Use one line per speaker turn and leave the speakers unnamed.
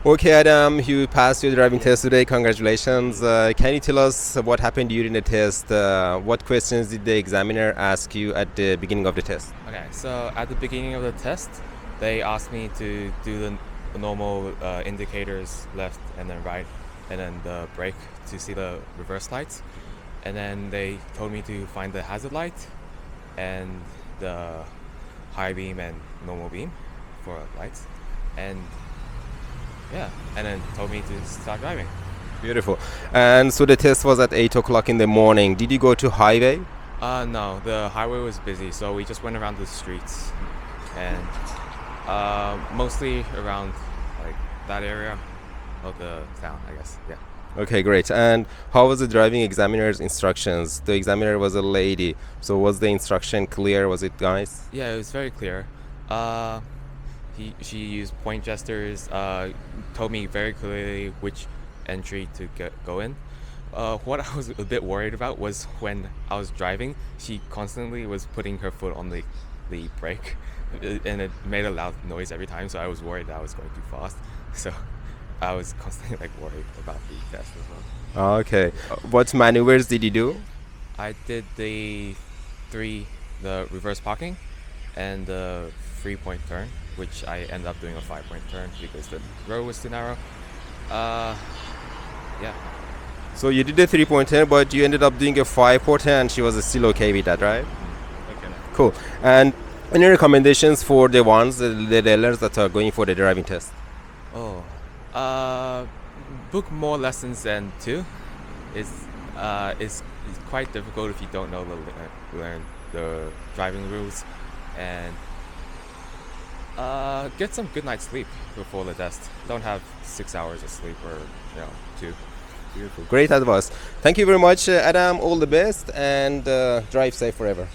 Okay, Adam, you passed your driving test today. Congratulations. Can you tell us what happened during the test? What questions did the examiner ask you at the beginning of the test?
Okay, so at the beginning of the test, they asked me to do the normal indicators, left and then right, and then the brake to see the reverse lights. And then they told me to find the hazard light and the high beam and normal beam for lights. And yeah, and then told me to start driving.
Beautiful. And so the test was at 8 o'clock in the morning. Did you go to highway?
No, the highway was busy, so we just went around the streets and mostly around like that area of the town, I guess. Yeah.
Okay, great. And how was the driving examiner's instructions? The examiner was a lady. So was the instruction clear? Was it nice?
Yeah, it was very clear. She used point gestures, told me very clearly which entry to go in. What I was a bit worried about was when I was driving, she constantly was putting her foot on the brake, and it made a loud noise every time. So I was worried that I was going too fast. So I was constantly like worried about the test as well.
Okay. What maneuvers did you do?
I did the reverse parking, and the 3-point turn, which I ended up doing a 5-point turn because the road was too narrow. Yeah.
So you did a 3-point turn, but you ended up doing a 5-point turn, and she was still okay with that, right?
Okay.
Cool. And any recommendations for the learners that are going for the driving test?
Book more lessons than 2. It's quite difficult if you don't know learn the driving rules, and get some good night's sleep before the test. Don't have 6 hours of sleep or 2.
Beautiful. Great advice. Thank you very much, Adam. All the best, and drive safe forever.